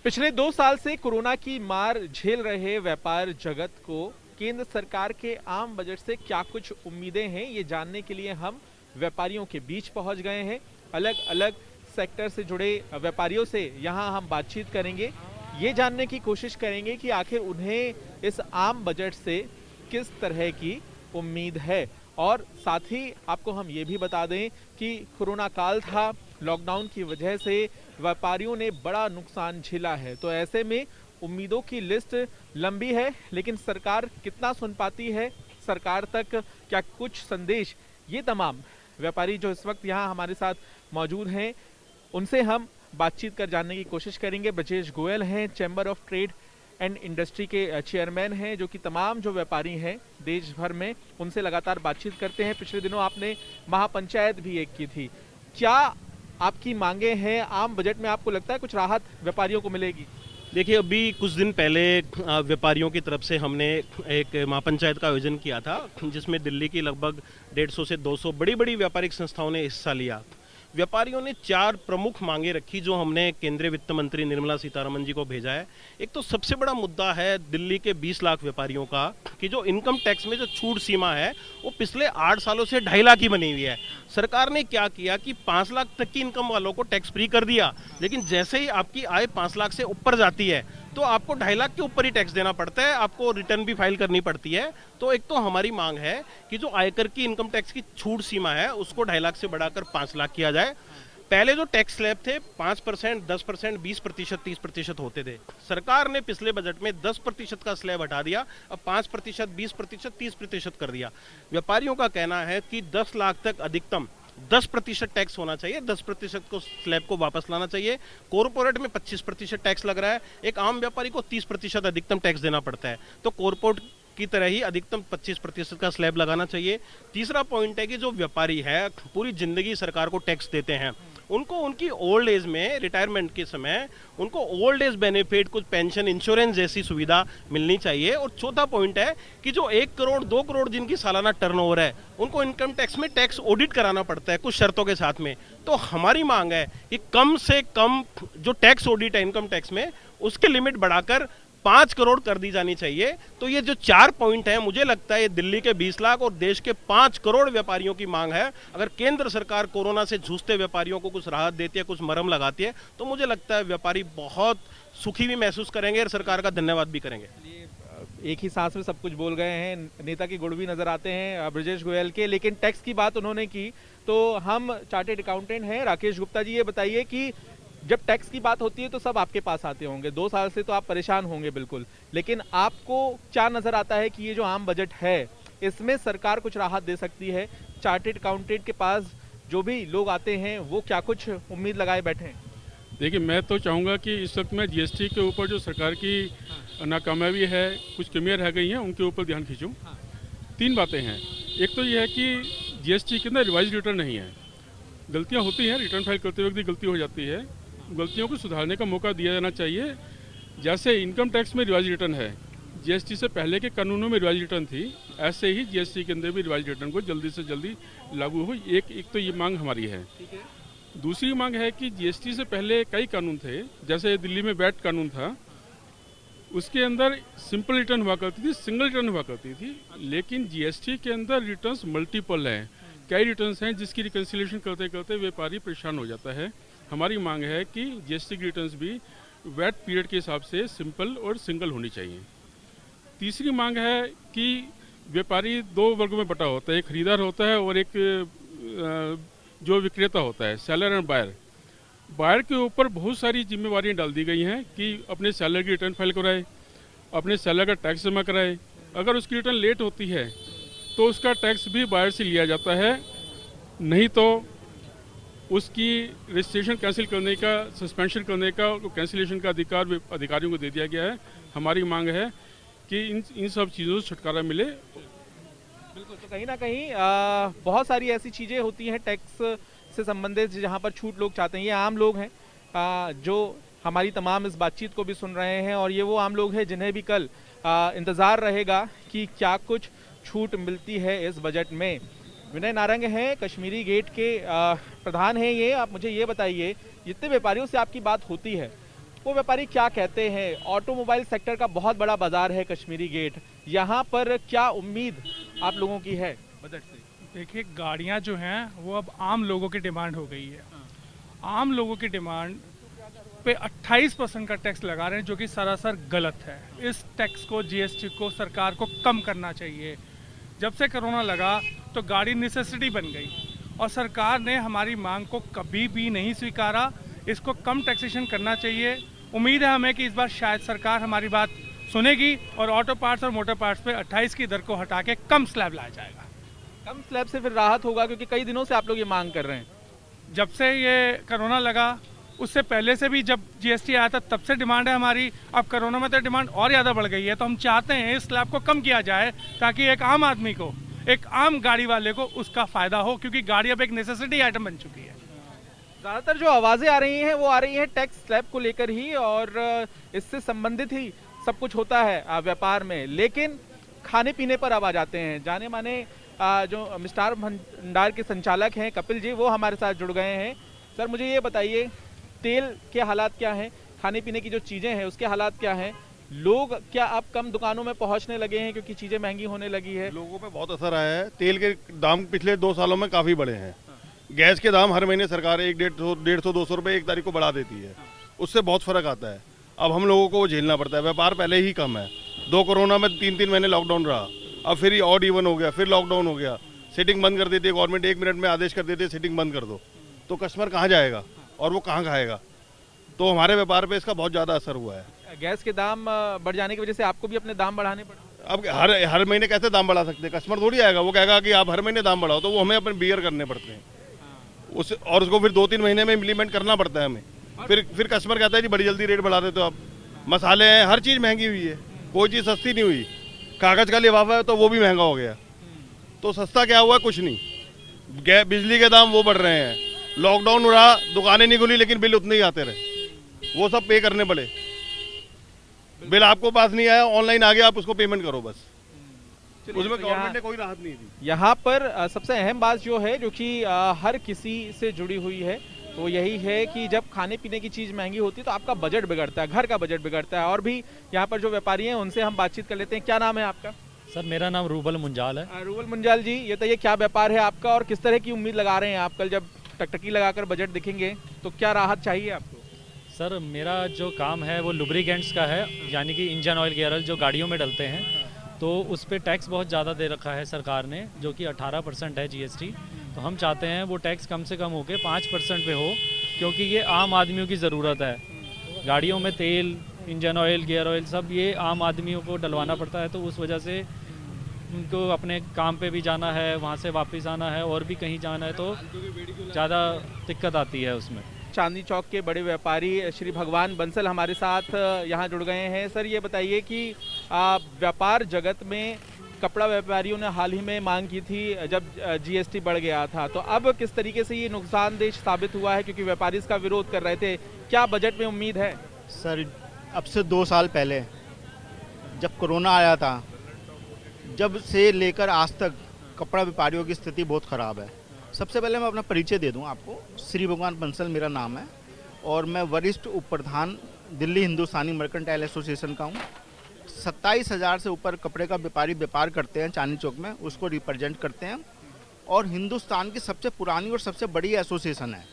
पिछले 2 साल से कोरोना की मार झेल रहे व्यापार जगत को केंद्र सरकार के आम बजट से क्या कुछ उम्मीदें हैं, ये जानने के लिए हम व्यापारियों के बीच पहुंच गए हैं। अलग अलग सेक्टर से जुड़े व्यापारियों से यहां हम बातचीत करेंगे, ये जानने की कोशिश करेंगे कि आखिर उन्हें इस आम बजट से किस तरह की उम्मीद है। और साथ ही आपको हम ये भी बता दें कि कोरोना काल था, लॉकडाउन की वजह से व्यापारियों ने बड़ा नुकसान झेला है, तो ऐसे में उम्मीदों की लिस्ट लंबी है, लेकिन सरकार कितना सुन पाती है, सरकार तक क्या कुछ संदेश, ये तमाम व्यापारी जो इस वक्त यहाँ हमारे साथ मौजूद हैं उनसे हम बातचीत कर जानने की कोशिश करेंगे। ब्रजेश गोयल हैं, chamber of trade and industry के चेयरमैन हैं, जो कि तमाम जो व्यापारी हैं देश भर में उनसे लगातार बातचीत करते हैं। पिछले दिनों आपने महापंचायत भी एक की थी, क्या आपकी मांगे हैं? आम बजट में आपको लगता है कुछ राहत व्यापारियों को मिलेगी? देखिए, अभी कुछ दिन पहले व्यापारियों की तरफ से हमने एक महापंचायत का आयोजन किया था, जिसमें दिल्ली की लगभग 150 से 200 बड़ी बड़ी व्यापारिक संस्थाओं ने हिस्सा लिया। व्यापारियों ने 4 प्रमुख मांगे रखी, जो हमने केंद्रीय वित्त मंत्री निर्मला सीतारमण जी को भेजा है। एक तो सबसे बड़ा मुद्दा है दिल्ली के 20 लाख व्यापारियों का, कि जो इनकम टैक्स में जो छूट सीमा है वो पिछले 8 सालों से 2.5 लाख की बनी हुई है। सरकार ने क्या किया कि 5 लाख तक की इनकम वालों को टैक्स फ्री कर दिया, लेकिन जैसे ही आपकी आय 5 लाख से ऊपर जाती है तो आपको 2.5 लाख के ऊपर ही टैक्स देना पड़ता है, आपको रिटर्न भी फाइल करनी पड़ती है। तो एक तो हमारी मांग है कि जो आयकर की इनकम टैक्स की छूट सीमा है उसको 2.5 लाख से बढ़ाकर 5 लाख किया जाए। पहले जो टैक्स स्लैब थे 5%, 10%, 20%, 30% होते थे। सरकार ने पिछले बजट में 10% का स्लैब हटा दिया, अब 5%, 20%, 30% कर दिया। व्यापारियों का कहना है कि 10 लाख तक अधिकतम 10% टैक्स होना चाहिए, 10% को स्लैब को वापस लाना चाहिए। कॉर्पोरेट में 25% टैक्स लग रहा है, एक आम व्यापारी को 30% अधिकतम टैक्स देना पड़ता है, तो कॉर्पोरेट की तरह ही अधिकतम 25% का स्लैब लगाना चाहिए। तीसरा पॉइंट है कि जो व्यापारी है पूरी जिंदगी सरकार को टैक्स देते हैं, उनको उनकी ओल्ड एज में, रिटायरमेंट के समय उनको ओल्ड एज बेनिफिट, कुछ पेंशन, इंश्योरेंस जैसी सुविधा मिलनी चाहिए। और चौथा पॉइंट है कि जो 1 करोड़ 2 करोड़ जिनकी सालाना टर्नओवर है उनको इनकम टैक्स में टैक्स ऑडिट कराना पड़ता है कुछ शर्तों के साथ में। तो हमारी मांग है कि कम से कम जो टैक्स ऑडिट है इनकम टैक्स में, उसके लिमिट बढ़ाकर 5 करोड़ कर दी जानी चाहिए। तो ये जो 4 पॉइंट हैं, मुझे लगता है ये दिल्ली के 20 लाख और देश के 5 करोड़ व्यापारियों की मांग है। अगर केंद्र सरकार कोरोना से जूझते व्यापारियों को कुछ राहत देती है, कुछ मरहम लगाती है, तो मुझे लगता है व्यापारी बहुत सुखी भी महसूस करेंगे और सरकार का धन्यवाद भी करेंगे। एक ही सांस में सब कुछ बोल गए हैं, नेता के गुण भी नजर आते हैं ब्रजेश गोयल के, लेकिन टैक्स की बात उन्होंने की तो हम चार्टेड अकाउंटेंट हैं राकेश गुप्ता जी, ये बताइए कि जब टैक्स की बात होती है तो सब आपके पास आते होंगे, 2 साल से तो आप परेशान होंगे बिल्कुल, लेकिन आपको क्या नजर आता है कि ये जो आम बजट है इसमें सरकार कुछ राहत दे सकती है? चार्टेड अकाउंटेंट के पास जो भी लोग आते हैं वो क्या कुछ उम्मीद लगाए बैठे हैं? देखिए, मैं तो चाहूँगा कि इस वक्त मैं जीएसटी के ऊपर जो सरकार की नाकामयाबी है, कुछ कमियाँ रह गई हैं, उनके ऊपर ध्यान खींचूँ। 3 बातें हैं। एक तो ये है कि जीएसटी के अंदर रिवाइज रिटर्न नहीं है। गलतियाँ होती हैं, रिटर्न फाइल करते वक्त भी गलती हो जाती है, गलतियों को सुधारने का मौका दिया जाना चाहिए। जैसे इनकम टैक्स में रिवाइज रिटर्न है, जीएसटी से पहले के कानूनों में रिवाइज रिटर्न थी, ऐसे ही जीएसटी के अंदर भी रिवाइज रिटर्न को जल्दी से जल्दी लागू हो। एक तो ये मांग हमारी है। दूसरी मांग है कि जीएसटी से पहले कई कानून थे, जैसे दिल्ली में वैट कानून था, उसके अंदर सिंपल रिटर्न हुआ करती थी, सिंगल रिटर्न हुआ करती थी, लेकिन जीएसटी के अंदर रिटर्न्स मल्टीपल हैं, कई रिटर्न्स हैं, जिसकी रिकन्सिलेशन करते करते व्यापारी परेशान हो जाता है। हमारी मांग है कि जीएसटी की रिटर्न्स भी वैट पीरियड के हिसाब से सिंपल और सिंगल होनी चाहिए। तीसरी मांग है कि व्यापारी 2 वर्गों में बटा होता है, एक खरीदार होता है और एक जो विक्रेता होता है, सेलर एंड बायर। बायर के ऊपर बहुत सारी जिम्मेवारियां डाल दी गई हैं कि अपने सेलर की रिटर्न फाइल कराए, अपने सेलर का टैक्स जमा कराए। अगर उसकी रिटर्न लेट होती है तो उसका टैक्स भी बायर से लिया जाता है, नहीं तो उसकी रजिस्ट्रेशन कैंसिल करने का, सस्पेंशन करने का, कैंसिलेशन का अधिकार अधिकारियों को दे दिया गया है। हमारी मांग है कि इन सब चीज़ों से छुटकारा मिले। बिल्कुल, तो कहीं ना कहीं बहुत सारी ऐसी चीज़ें होती हैं टैक्स से संबंधित जहां पर छूट लोग चाहते हैं। ये आम लोग हैं जो हमारी तमाम इस बातचीत को भी सुन रहे हैं, और ये वो आम लोग हैं जिन्हें भी कल इंतज़ार रहेगा कि क्या कुछ छूट मिलती है इस बजट में। विनय नारंग हैं, कश्मीरी गेट के प्रधान हैं ये। आप मुझे ये बताइए, जितने व्यापारियों से आपकी बात होती है वो व्यापारी क्या कहते हैं। ऑटोमोबाइल सेक्टर का बहुत बड़ा बाजार है कश्मीरी गेट, यहाँ पर क्या उम्मीद आप लोगों की है बजट से? देखिए, गाड़ियाँ जो हैं वो अब आम लोगों की डिमांड हो गई है। आम लोगों की डिमांड पे 28% का टैक्स लगा रहे हैं, जो कि सरासर गलत है। इस टैक्स को, जीएसटी को सरकार को कम करना चाहिए। जब से कोरोना लगा तो गाड़ी नेसेसिटी बन गई और सरकार ने हमारी मांग को कभी भी नहीं स्वीकारा। इसको कम टैक्सेशन करना चाहिए। उम्मीद है हमें कि इस बार शायद सरकार हमारी बात सुनेगी और ऑटो पार्ट्स और मोटर पार्ट्स पे 28 की दर को हटा के कम स्लैब लाया जाएगा। कम स्लैब से फिर राहत होगा, क्योंकि कई दिनों से आप लोग ये मांग कर रहे हैं। जब से ये कोरोना लगा, उससे पहले से भी जब जीएसटी आया था तब से डिमांड है हमारी। अब कोरोना में तो डिमांड और ज़्यादा बढ़ गई है, तो हम चाहते हैं इस स्लैब को कम किया जाए ताकि एक आम आदमी को, एक आम गाड़ी वाले को उसका फ़ायदा हो, क्योंकि गाड़ी अब एक नेसेसिटी आइटम बन चुकी है। ज़्यादातर जो आवाज़ें आ रही हैं वो आ रही हैं टैक्स स्लैब को लेकर ही, और इससे संबंधित ही सब कुछ होता है व्यापार में। लेकिन खाने पीने पर अब आ जाते हैं। जाने माने जो मिष्ठान भंडार के संचालक हैं कपिल जी, वो हमारे साथ जुड़ गए हैं। सर, मुझे ये बताइए, तेल के हालात क्या हैं, खाने पीने की जो चीज़ें हैं उसके हालात क्या हैं? लोग क्या अब कम दुकानों में पहुंचने लगे हैं क्योंकि चीज़ें महंगी होने लगी है? लोगों पे बहुत असर आया है। तेल के दाम पिछले 2 सालों में काफ़ी बढ़े हैं। गैस के दाम हर महीने सरकार 150-200 रुपये एक तारीख को बढ़ा देती है, उससे बहुत फ़र्क आता है। अब हम लोगों को झेलना पड़ता है। व्यापार पहले ही कम है। 2 कोरोना में 3-3 महीने लॉकडाउन रहा, अब फिर ऑड इवन हो गया, फिर लॉकडाउन हो गया। सिटिंग बंद कर देती है गवर्नमेंट, 1 मिनट में आदेश कर देती है सिटिंग बंद कर दो, तो कस्टमर कहाँ जाएगा और वो कहाँ खाएगा? तो हमारे व्यापार पे इसका बहुत ज़्यादा असर हुआ है। गैस के दाम बढ़ जाने की वजह से आपको भी अपने दाम बढ़ाने पड़े? अब हर महीने कैसे दाम बढ़ा सकते हैं? कस्टमर थोड़ी आएगा, वो कहेगा कि आप हर महीने दाम बढ़ाओ, तो वो हमें अपने बियर करने पड़ते हैं और उसको फिर 2-3 महीने में इम्प्लीमेंट करना पड़ता है हमें। फिर कस्टमर कहता है जी बड़ी जल्दी रेट बढ़ा देते हो आप। मसाले हैं, हर चीज़ महंगी हुई है, कोई चीज़ सस्ती नहीं हुई। कागज़ का लिफाफा है तो वो भी महंगा हो गया, तो सस्ता क्या हुआ? कुछ नहीं। बिजली के दाम वो बढ़ रहे हैं, लॉकडाउन रहा, दुकानें नहीं खुली, लेकिन बिल उतने ही आते रहे, वो सब पे करने पड़े। बिल आपको पास नहीं आया, ऑनलाइन आ गया, आप उसको पेमेंट करो बस। उसमें गवर्नमेंट ने कोई राहत नहीं दी। यहाँ पर सबसे अहम बात जो है, जो कि हर किसी से जुड़ी हुई है, वो यही है कि जब खाने पीने की चीज़ महंगी होती है तो आपका बजट बिगड़ता है, घर का बजट बिगड़ता है। और भी यहाँ पर जो व्यापारी हैं उनसे हम बातचीत कर लेते हैं। क्या नाम है आपका? सर, मेरा नाम रूबल मुंजाल है। रूबल मुंजाल जी, ये तो ये क्या व्यापार है आपका और किस तरह की उम्मीद लगा रहे हैं आप? कल जब टकटकी लगाकर बजट दिखेंगे तो क्या राहत चाहिए आपको? सर, मेरा जो काम है वो लुब्रिकेंट्स का है, यानी कि इंजन ऑयल, गियर ऑयल जो गाड़ियों में डलते हैं, तो उस पर टैक्स बहुत ज़्यादा दे रखा है सरकार ने, जो कि 18% है जीएसटी। तो हम चाहते हैं वो टैक्स कम से कम होकर 5% पे हो, क्योंकि ये आम आदमियों की ज़रूरत है। गाड़ियों में तेल, इंजन ऑयल, गियर ऑयल सब ये आम आदमियों को डलवाना पड़ता है, तो उस वजह से उनको अपने काम पे भी जाना है, वहाँ से वापस आना है और भी कहीं जाना है, तो ज़्यादा दिक्कत आती है उसमें। चांदनी चौक के बड़े व्यापारी श्री भगवान बंसल हमारे साथ यहाँ जुड़ गए हैं। सर, ये बताइए कि व्यापार जगत में कपड़ा व्यापारियों ने हाल ही में मांग की थी जब जीएसटी बढ़ गया था, तो अब किस तरीके से ये नुकसानदेह साबित हुआ है, क्योंकि व्यापारी इसका विरोध कर रहे थे? क्या बजट में उम्मीद है? सर, अब से 2 साल पहले जब कोरोना आया था, जब से लेकर आज तक कपड़ा व्यापारियों की स्थिति बहुत ख़राब है। सबसे पहले मैं अपना परिचय दे दूं आपको। श्री भगवान बंसल मेरा नाम है और मैं वरिष्ठ उप प्रधान दिल्ली हिंदुस्तानी मर्केंटाइल एसोसिएशन का हूं। 27,000 से ऊपर कपड़े का व्यापारी व्यापार करते हैं चांदनी चौक में, उसको रिप्रेजेंट करते हैं और हिंदुस्तान की सबसे पुरानी और सबसे बड़ी एसोसिएशन है।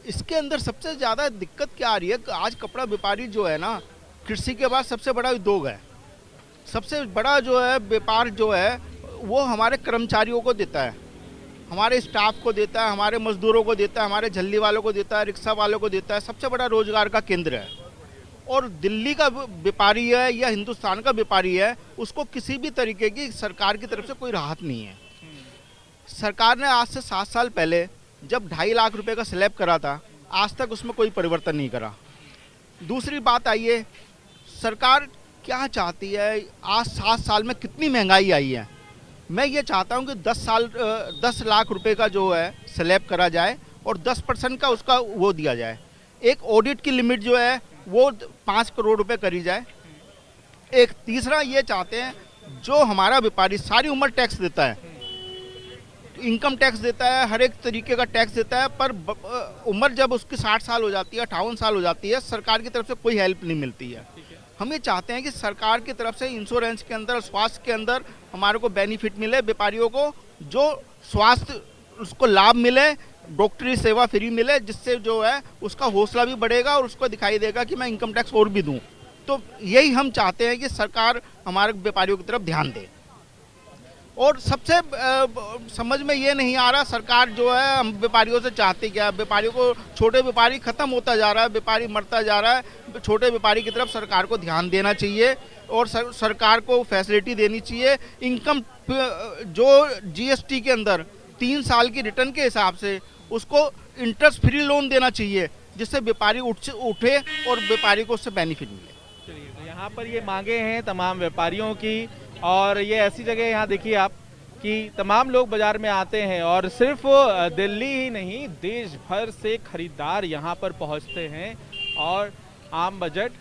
इसके अंदर सबसे ज़्यादा दिक्कत क्या आ रही है? आज कपड़ा व्यापारी जो है ना, कृषि के बाद सबसे बड़ा उद्योग है। सबसे बड़ा जो है व्यापार जो है वो हमारे कर्मचारियों को देता है, हमारे स्टाफ को देता है, हमारे मजदूरों को देता है, हमारे झल्ली वालों को देता है, रिक्शा वालों को देता है। सबसे बड़ा रोजगार का केंद्र है। और दिल्ली का व्यापारी है या हिंदुस्तान का व्यापारी है, उसको किसी भी तरीके की सरकार की तरफ से कोई राहत नहीं है। सरकार ने आज से 7 साल पहले जब 2.5 लाख रुपए का स्लैब करा था, आज तक उसमें कोई परिवर्तन नहीं करा। दूसरी बात आइए, सरकार क्या चाहती है? आज 7 साल में कितनी महंगाई आई है। मैं ये चाहता हूँ कि 10 लाख रुपए का जो है स्लैब करा जाए और 10% का उसका वो दिया जाए। एक ऑडिट की लिमिट जो है वो 5 करोड़ रुपए करी जाए। एक तीसरा ये चाहते हैं, जो हमारा व्यापारी सारी उम्र टैक्स देता है, इनकम टैक्स देता है, हर एक तरीके का टैक्स देता है, पर उम्र जब उसकी 60 साल हो जाती है, 58 साल हो जाती है, सरकार की तरफ से कोई हेल्प नहीं मिलती है। हम ये चाहते हैं कि सरकार की तरफ से इंश्योरेंस के अंदर, स्वास्थ्य के अंदर हमारे को बेनिफिट मिले, व्यापारियों को जो स्वास्थ्य उसको लाभ मिले, डॉक्टरी सेवा फ्री मिले, जिससे जो है उसका हौसला भी बढ़ेगा और उसको दिखाई देगा कि मैं इनकम टैक्स और भी दूं। तो यही हम चाहते हैं कि सरकार हमारे व्यापारियों की तरफ ध्यान दे। और सबसे समझ में ये नहीं आ रहा सरकार जो है हम व्यापारियों से चाहती क्या। व्यापारियों को, छोटे व्यापारी खत्म होता जा रहा है, व्यापारी मरता जा रहा है। छोटे व्यापारी की तरफ सरकार को ध्यान देना चाहिए और सरकार को फैसिलिटी देनी चाहिए। इनकम जो जीएसटी के अंदर 3 साल की रिटर्न के हिसाब से उसको इंटरेस्ट फ्री लोन देना चाहिए, जिससे व्यापारी उठे और व्यापारी को उससे बेनिफिट मिले। चलिए, तो यहाँ पर ये मांगे हैं तमाम व्यापारियों की, और ये ऐसी जगह यहाँ देखिए आप कि तमाम लोग बाजार में आते हैं और सिर्फ दिल्ली ही नहीं, देश भर से खरीदार यहाँ पर पहुँचते हैं। और आम बजट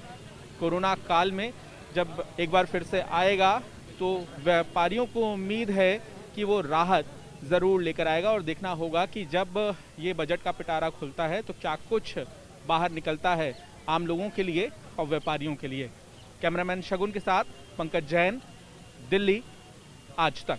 कोरोना काल में जब एक बार फिर से आएगा तो व्यापारियों को उम्मीद है कि वो राहत ज़रूर लेकर आएगा। और देखना होगा कि जब ये बजट का पिटारा खुलता है तो क्या कुछ बाहर निकलता है आम लोगों के लिए और व्यापारियों के लिए। कैमरामैन शगुन के साथ पंकज जैन, दिल्ली, आज तक।